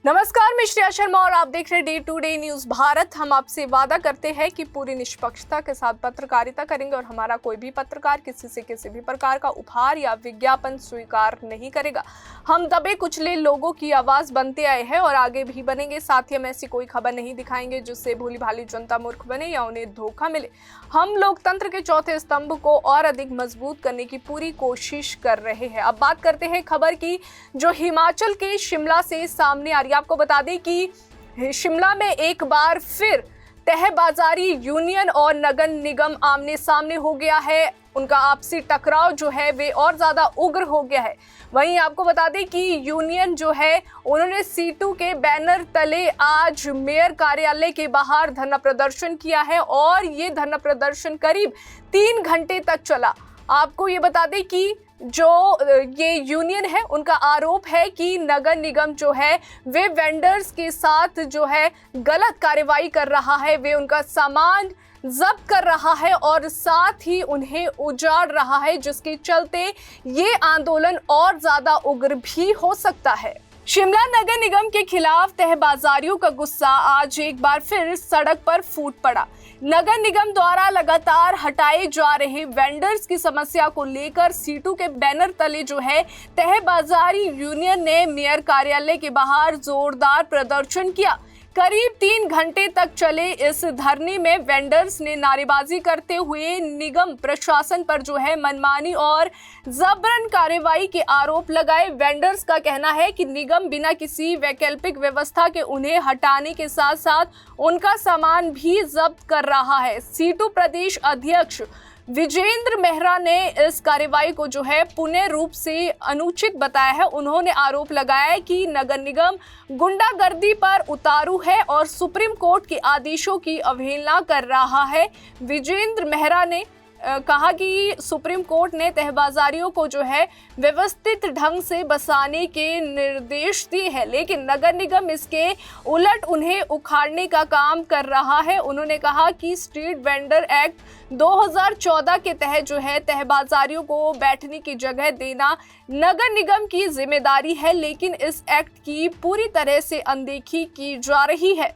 नमस्कार, मैं श्रेया शर्मा और आप देख रहे day to day news Bharat. हम आपसे वादा करते हैं कि पूरी निष्पक्षता के साथ पत्रकारिता करेंगे और हमारा कोई भी पत्रकार किसी से किसी भी प्रकार का उपहार या विज्ञापन स्वीकार नहीं करेगा। हम दबे कुचले लोगों की आवाज बनते आए हैं और आगे भी बनेंगे। साथ ही हम ऐसी कोई खबर नहीं दिखाएंगे जिससे भोली भाली जनता मूर्ख बने या उन्हें धोखा मिले। हम लोकतंत्र के चौथे स्तंभ को और अधिक मजबूत करने की पूरी कोशिश कर रहे हैं। अब बात करते हैं खबर की, जो हिमाचल के शिमला से सामने आ रही है। आपको बता दें कि शिमला में एक बार फिर तहबाजारी यूनियन और नगर निगम आमने सामने हो गया है। उनका आपसी टकराव जो है वे और ज्यादा उग्र हो गया है। वहीं आपको बता दें कि यूनियन जो है उन्होंने सीटू के बैनर तले आज मेयर कार्यालय के बाहर धरना प्रदर्शन किया है और ये धरना प्रदर्शन करीब 3 घंटे तक चला। आपको ये बता दें कि जो ये यूनियन है उनका आरोप है कि नगर निगम जो है वे वेंडर्स के साथ जो है गलत कार्रवाई कर रहा है, वे उनका सामान जब्त कर रहा है और साथ ही उन्हें उजाड़ रहा है, जिसके चलते ये आंदोलन और ज्यादा उग्र भी हो सकता है। शिमला नगर निगम के खिलाफ तहबाजारियों का गुस्सा आज एक बार फिर सड़क पर फूट पड़ा। नगर निगम द्वारा लगातार हटाए जा रहे वेंडर्स की समस्या को लेकर सीटू के बैनर तले जो है तहबाजारी यूनियन ने मेयर कार्यालय के बाहर जोरदार प्रदर्शन किया। करीब 3 घंटे तक चले इस धरने में वेंडर्स ने नारेबाजी करते हुए निगम प्रशासन पर जो है मनमानी और जबरन कार्रवाई के आरोप लगाए। वेंडर्स का कहना है कि निगम बिना किसी वैकल्पिक व्यवस्था के उन्हें हटाने के साथ साथ उनका सामान भी जब्त कर रहा है। सीटू प्रदेश अध्यक्ष विजेंद्र मेहरा ने इस कार्रवाई को जो है पूर्ण रूप से अनुचित बताया है। उन्होंने आरोप लगाया है कि नगर निगम गुंडागर्दी पर उतारू है और सुप्रीम कोर्ट के आदेशों की अवहेलना कर रहा है। विजेंद्र मेहरा ने कहा कि सुप्रीम कोर्ट ने तहबाजारियों को जो है व्यवस्थित ढंग से बसाने के निर्देश दिए हैं, लेकिन नगर निगम इसके उलट उन्हें उखाड़ने का काम कर रहा है। उन्होंने कहा कि स्ट्रीट वेंडर एक्ट 2014 के तहत जो है तहबाजारियों को बैठने की जगह देना नगर निगम की जिम्मेदारी है, लेकिन इस एक्ट की पूरी तरह से अनदेखी की जा रही है।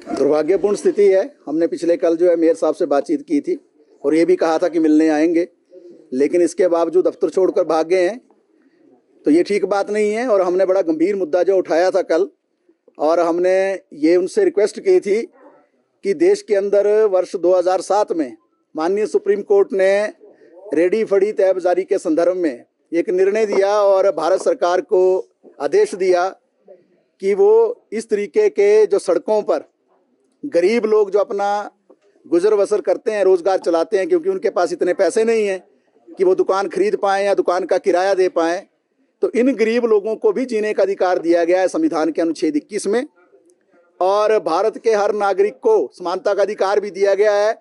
दुर्भाग्यपूर्ण स्थिति है। हमने पिछले कल जो है मेयर साहब से बातचीत की थी और ये भी कहा था कि मिलने आएंगे, लेकिन इसके बावजूद दफ्तर छोड़कर भाग गए हैं, तो ये ठीक बात नहीं है। और हमने बड़ा गंभीर मुद्दा जो उठाया था कल, और हमने ये उनसे रिक्वेस्ट की थी कि देश के अंदर वर्ष 2007 में माननीय सुप्रीम कोर्ट ने रेडी फड़ी तहबाजारी के संदर्भ में एक निर्णय दिया और भारत सरकार को आदेश दिया कि वो इस तरीके के जो सड़कों पर गरीब लोग जो अपना गुजर बसर करते हैं, रोजगार चलाते हैं, क्योंकि उनके पास इतने पैसे नहीं हैं कि वो दुकान खरीद पाएँ या दुकान का किराया दे पाएँ, तो इन गरीब लोगों को भी जीने का अधिकार दिया गया है संविधान के अनुच्छेद 21 में। और भारत के हर नागरिक को समानता का अधिकार भी दिया गया है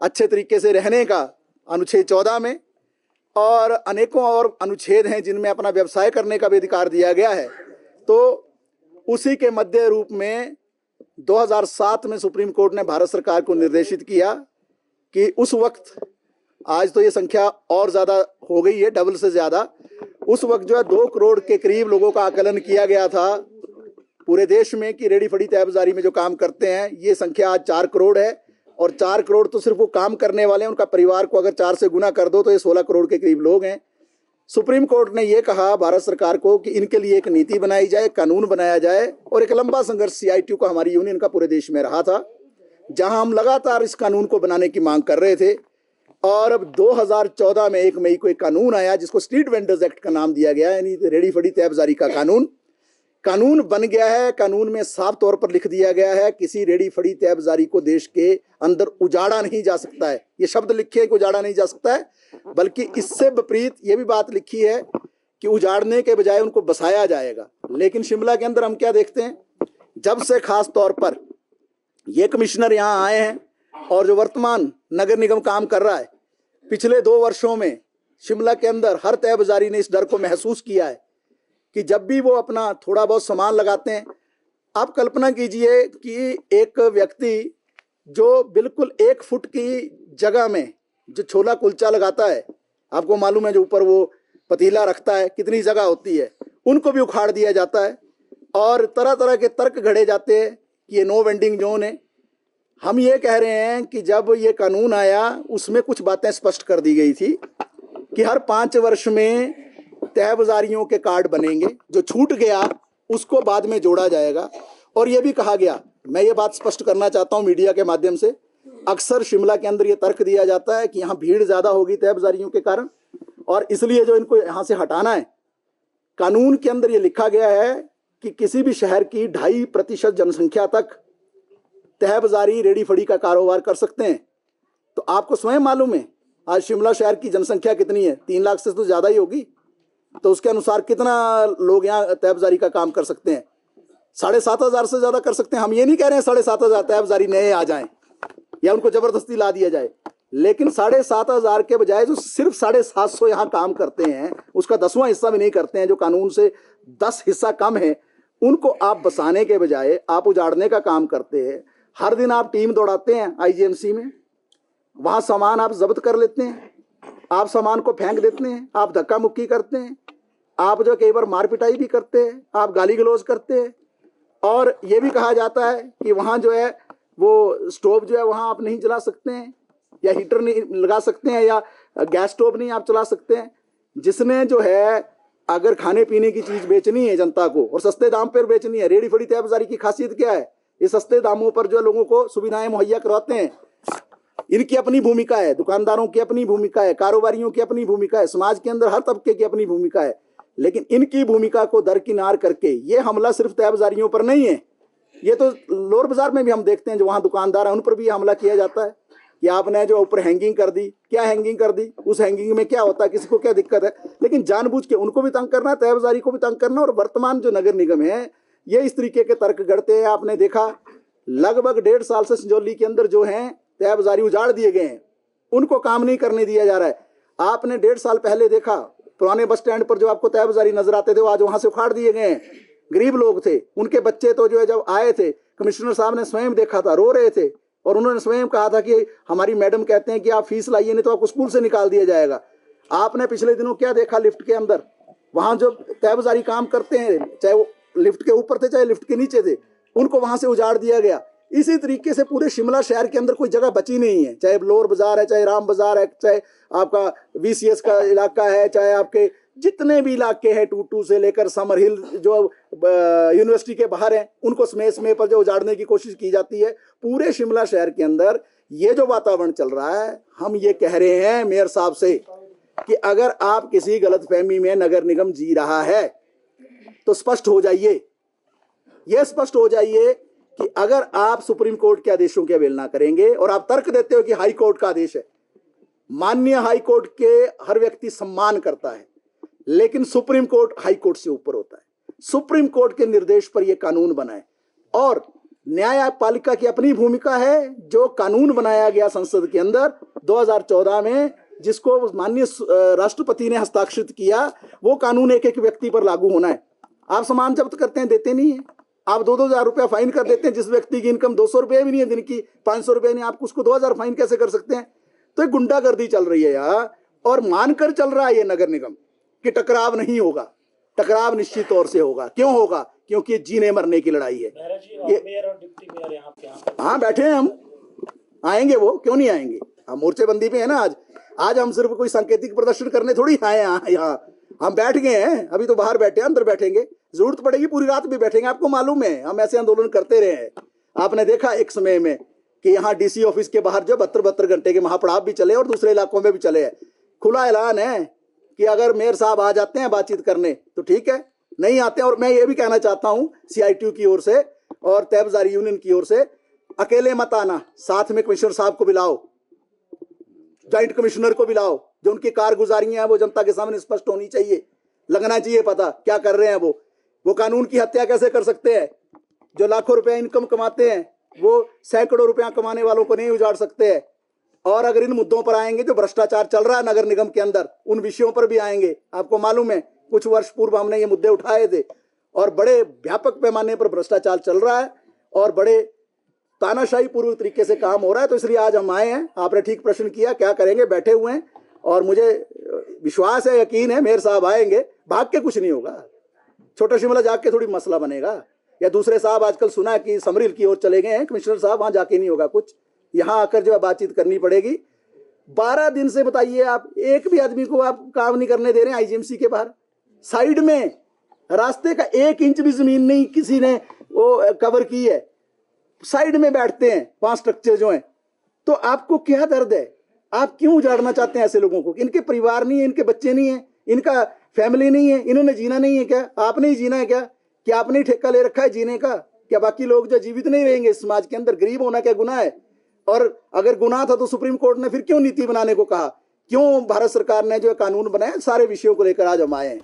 अच्छे तरीके से रहने का अनुच्छेद 14 में, और अनेकों और अनुच्छेद हैं जिनमें अपना व्यवसाय करने का भी अधिकार दिया गया है। तो उसी के मध्य रूप में 2007 में सुप्रीम कोर्ट ने भारत सरकार को निर्देशित किया कि उस वक्त, आज तो ये संख्या और ज़्यादा हो गई है, डबल से ज़्यादा, उस वक्त जो है 2 करोड़ के करीब लोगों का आकलन किया गया था पूरे देश में कि रेडी फड़ी तहबाजारी में जो काम करते हैं। ये संख्या आज 4 करोड़ है, और 4 करोड़ तो सिर्फ वो काम करने वाले हैं, उनका परिवार को अगर 4 से गुना कर दो तो ये 16 करोड़ के करीब लोग हैं। सुप्रीम कोर्ट ने ये कहा भारत सरकार को कि इनके लिए एक नीति बनाई जाए, कानून बनाया जाए, और एक लंबा संघर्ष सीआईटीयू का, हमारी यूनियन का, पूरे देश में रहा था, जहां हम लगातार इस कानून को बनाने की मांग कर रहे थे। और अब 2014 में 1 मई को एक कानून आया जिसको स्ट्रीट वेंडर्स एक्ट का नाम दिया गया, यानी रेडी फड़ी तहबाजारी का कानून बन गया है। कानून में साफ तौर पर लिख दिया गया है किसी रेडी फड़ी तहबाजारी को देश के अंदर उजाड़ा नहीं जा सकता है। ये शब्द लिखे है कि उजाड़ा नहीं जा सकता है, बल्कि इससे विपरीत ये भी बात लिखी है कि उजाड़ने के बजाय उनको बसाया जाएगा। लेकिन शिमला के अंदर हम क्या देखते हैं, जब से खास तौर पर ये कमिश्नर यहाँ आए हैं और जो वर्तमान नगर निगम काम कर रहा है, पिछले 2 वर्षों में शिमला के अंदर हर तहबाजारी ने इस डर को महसूस किया है कि जब भी वो अपना थोड़ा बहुत सामान लगाते हैं, आप कल्पना कीजिए कि एक व्यक्ति जो बिल्कुल 1 फुट की जगह में जो छोला कुलचा लगाता है, आपको मालूम है जो ऊपर वो पतीला रखता है कितनी जगह होती है, उनको भी उखाड़ दिया जाता है। और तरह तरह के तर्क घड़े जाते हैं कि ये नो वेंडिंग जोन है। हम ये कह रहे हैं कि जब ये कानून आया उसमें कुछ बातें स्पष्ट कर दी गई थी कि हर 5 वर्ष में तय बाजारियों के कार्ड बनेंगे, जो छूट गया उसको बाद में जोड़ा जाएगा। और ये भी कहा गया, मैं ये बात स्पष्ट करना चाहता हूँ मीडिया के माध्यम से, अक्सर शिमला के अंदर ये तर्क दिया जाता है कि यहाँ भीड़ ज़्यादा होगी तय बाजारियों के कारण और इसलिए जो इनको यहाँ से हटाना है। कानून के अंदर ये लिखा गया है कि किसी भी शहर की 2.5% जनसंख्या तक तय बाजारी रेडी फड़ी का कारोबार कर सकते हैं। तो आपको स्वयं मालूम है आज शिमला शहर की जनसंख्या कितनी है, 3 लाख से तो ज़्यादा ही होगी। तो उसके अनुसार कितना लोग यहाँ तय बाजारी का काम कर सकते हैं? 7,500 से ज़्यादा कर सकते हैं। हम ये नहीं कह रहे हैं 7,500 तय बाजारी नए आ जाएं या उनको ज़बरदस्ती ला दिया जाए, लेकिन 7,500 के बजाय जो सिर्फ 750 यहाँ काम करते हैं, उसका 10वां हिस्सा भी नहीं करते हैं, जो कानून से 10 हिस्सा कम है, उनको आप बसाने के बजाय आप उजाड़ने का काम करते हैं। हर दिन आप टीम दौड़ाते हैं आईजीएमसी में, वहाँ सामान आप जब्त कर लेते हैं, आप सामान को फेंक देते हैं, आप धक्का मुक्की करते हैं, आप जो कई बार मार पिटाई भी करते हैं, आप गाली गलौज करते हैं। और ये भी कहा जाता है कि वहाँ जो है वो स्टोव जो है वहाँ आप नहीं जला सकते हैं या हीटर नहीं लगा सकते हैं या गैस स्टोव नहीं आप चला सकते हैं। जिसने जो है अगर खाने पीने की चीज़ बेचनी है जनता को और सस्ते दाम पर बेचनी है, रेडी फड़ी तय बाजारी की खासियत क्या है? ये सस्ते दामों पर जो लोगों को सुविधाएं मुहैया करवाते हैं। इनकी अपनी भूमिका है, दुकानदारों की अपनी भूमिका है, कारोबारियों की अपनी भूमिका है, समाज के अंदर हर तबके की अपनी भूमिका है। लेकिन इनकी भूमिका को दरकिनार करके ये हमला सिर्फ तय बाजारियों पर नहीं है, ये तो लोअर बाजार में भी हम देखते हैं जो वहाँ दुकानदार हैं उन पर भी हमला किया जाता है कि आपने जो ऊपर हैंगिंग कर दी, क्या हैंगिंग कर दी, उस हैंगिंग में क्या होता है, किसी को क्या दिक्कत है? लेकिन जानबूझ के उनको भी तंग करना, तय बाजारी को भी तंग करना। और वर्तमान जो नगर निगम है ये इस तरीके के तर्क गढ़ते हैं। आपने देखा लगभग 1.5 साल से संजौली के अंदर जो हैं तय बाजारी उजाड़ दिए गए हैं, उनको काम नहीं करने दिया जा रहा है। आपने 1.5 साल पहले देखा पुराने बस स्टैंड पर जो आपको तय बाजारी नजर आते थे वो आज वहां से उखाड़ दिए गए हैं। गरीब लोग थे, उनके बच्चे तो जो है जब आए थे कमिश्नर साहब ने स्वयं देखा था, रो रहे थे और उन्होंने स्वयं कहा था कि हमारी मैडम कहते हैं कि आप फीस लाइए नहीं तो आपको स्कूल से निकाल दिया जाएगा। आपने पिछले दिनों क्या देखा लिफ्ट के अंदर, वहां जो तय बाजारी काम करते हैं, चाहे वो लिफ्ट के ऊपर थे चाहे लिफ्ट के नीचे थे, उनको वहां से उजाड़ दिया गया। इसी तरीके से पूरे शिमला शहर के अंदर कोई जगह बची नहीं है, चाहे लोअर बाजार है, चाहे राम बाजार है, चाहे आपका वीसीएस का इलाका है, चाहे आपके जितने भी इलाके हैं टूटू से लेकर समर हिल जो यूनिवर्सिटी के बाहर हैं, उनको समय पर जो उजाड़ने की कोशिश की जाती है। पूरे शिमला शहर के अंदर ये जो वातावरण चल रहा है, हम ये कह रहे हैं मेयर साहब से कि अगर आप किसी गलतफहमी में नगर निगम जी रहा है तो स्पष्ट हो जाइए। यह स्पष्ट हो जाइए कि अगर आप सुप्रीम कोर्ट के आदेशों की अवहेलना करेंगे और आप तर्क देते हो कि हाई कोर्ट का आदेश है, माननीय हाई कोर्ट के हर व्यक्ति सम्मान करता है, लेकिन सुप्रीम कोर्ट हाई कोर्ट से ऊपर होता है। सुप्रीम कोर्ट के निर्देश पर यह कानून बना है और न्यायपालिका की अपनी भूमिका है। जो कानून बनाया गया संसद के अंदर 2014 में, जिसको माननीय राष्ट्रपति ने हस्ताक्षरित किया, वो कानून एक एक व्यक्ति पर लागू होना है। आप सामान जब्त करते हैं, देते नहीं है, आप 2-2 हज़ार रुपया फाइन कर देते हैं। जिस व्यक्ति की इनकम 200 रुपये भी नहीं है दिन की, 500 रुपये नहीं, आप उसको 2,000 फाइन कैसे कर सकते हैं? तो एक गुंडागर्दी चल रही है यार, और मानकर चल रहा है ये नगर निगम कि टकराव नहीं होगा। टकराव निश्चित तौर से होगा। क्यों होगा? क्योंकि ये जीने मरने की लड़ाई है। ये मेयर और डिप्टी मेयर यहाँ हाँ बैठे हैं, हम आएंगे, वो क्यों नहीं आएंगे? हम मोर्चेबंदी पे है ना। आज हम सिर्फ कोई सांकेतिक प्रदर्शन करने थोड़ी आए हैं यहाँ। हम बैठ गए हैं, अभी तो बाहर बैठे हैं, अंदर बैठेंगे, जरूरत पड़ेगी पूरी रात भी बैठेंगे। आपको मालूम है हम ऐसे आंदोलन करते रहे हैं। आपने देखा एक समय में कि यहाँ डीसी ऑफिस के बाहर जो 72 घंटे के महापड़ाव भी चले और दूसरे इलाकों में भी चले हैं। खुला ऐलान है कि अगर मेयर साहब आ जाते हैं बातचीत करने तो ठीक है, नहीं आते हैं। और मैं ये भी कहना चाहता हूँ CITU की ओर से और तय बाजारी यूनियन की ओर से, अकेले मत आना, साथ में कमिश्नर साहब को बुलाओ, जॉइंट कमिश्नर को बुलाओ। जो उनकी कारगुजारियां हैं वो जनता के सामने स्पष्ट होनी चाहिए, लगना चाहिए पता क्या कर रहे हैं वो कानून की हत्या कैसे कर सकते हैं। जो लाखों रुपया इनकम कमाते हैं वो सैकड़ों रुपया कमाने वालों को नहीं उजाड़ सकते हैं। और अगर इन मुद्दों पर आएंगे, जो भ्रष्टाचार चल रहा है नगर निगम के अंदर, उन विषयों पर भी आएंगे। आपको मालूम है कुछ वर्ष पूर्व हमने ये मुद्दे उठाए थे और बड़े व्यापक पैमाने पर भ्रष्टाचार चल रहा है और बड़े तानाशाही पूर्व तरीके से काम हो रहा है। तो इसलिए आज हम आए हैं। आपने ठीक प्रश्न किया, क्या करेंगे, बैठे हुए हैं और मुझे विश्वास है, यकीन है मेयर साहब आएंगे, भाग के कुछ नहीं होगा। छोटा शिमला जाके थोड़ी मसला बनेगा। या दूसरे साहब आजकल सुना कि समरील की ओर चले गए हैं कमिश्नर साहब, वहां जाके नहीं होगा कुछ, यहाँ आकर जो है बातचीत करनी पड़ेगी। 12 दिन से बताइए आप, एक भी आदमी को आप काम नहीं करने दे रहे हैं आईजीएमसी के बाहर। साइड में रास्ते का 1 इंच भी जमीन नहीं किसी ने वो कवर की है, साइड में बैठते हैं 5 स्ट्रक्चर जो हैं। तो आपको क्या दर्द है? आप क्यों उजाड़ना चाहते हैं ऐसे लोगों को? इनके परिवार नहीं है, इनके बच्चे नहीं है, इनका फैमिली नहीं है, इन्होंने जीना नहीं है क्या? आपने ही जीना है क्या? क्या आपने ही ठेका ले रखा है जीने का? क्या बाकी लोग जो जीवित नहीं रहेंगे इस समाज के अंदर? गरीब होना क्या गुनाह है? और अगर गुनाह था तो सुप्रीम कोर्ट ने फिर क्यों नीति बनाने को कहा? क्यों भारत सरकार ने जो है कानून बनाया? सारे विषयों को लेकर आज हम आए हैं।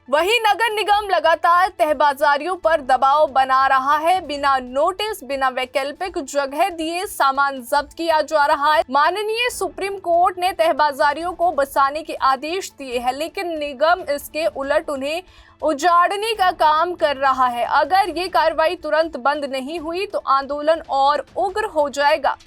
वहीं नगर निगम लगातार तहबाजारियों पर दबाव बना रहा है। बिना नोटिस, बिना वैकल्पिक जगह दिए सामान जब्त किया जा रहा है। माननीय सुप्रीम कोर्ट ने तहबाजारियों को बसाने के आदेश दिए हैं, लेकिन निगम इसके उलट उन्हें उजाड़ने का काम कर रहा है। अगर ये कार्रवाई तुरंत बंद नहीं हुई तो आंदोलन और उग्र हो जाएगा।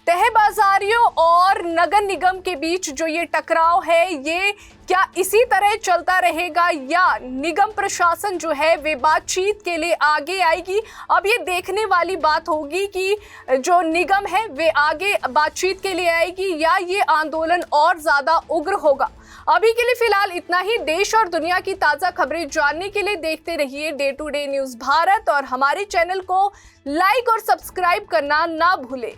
तहबाजारियों और नगर निगम के बीच जो ये टकराव है, ये क्या इसी तरह चलता रहेगा या निगम प्रशासन जो है वे बातचीत के लिए आगे आएगी? अब ये देखने वाली बात होगी कि जो निगम है वे आगे बातचीत के लिए आएगी या ये आंदोलन और ज्यादा उग्र होगा। अभी के लिए फिलहाल इतना ही। देश और दुनिया की ताजा खबरें जानने के लिए देखते रहिए day to day news Bharat और हमारे चैनल को लाइक और सब्सक्राइब करना ना भूलें।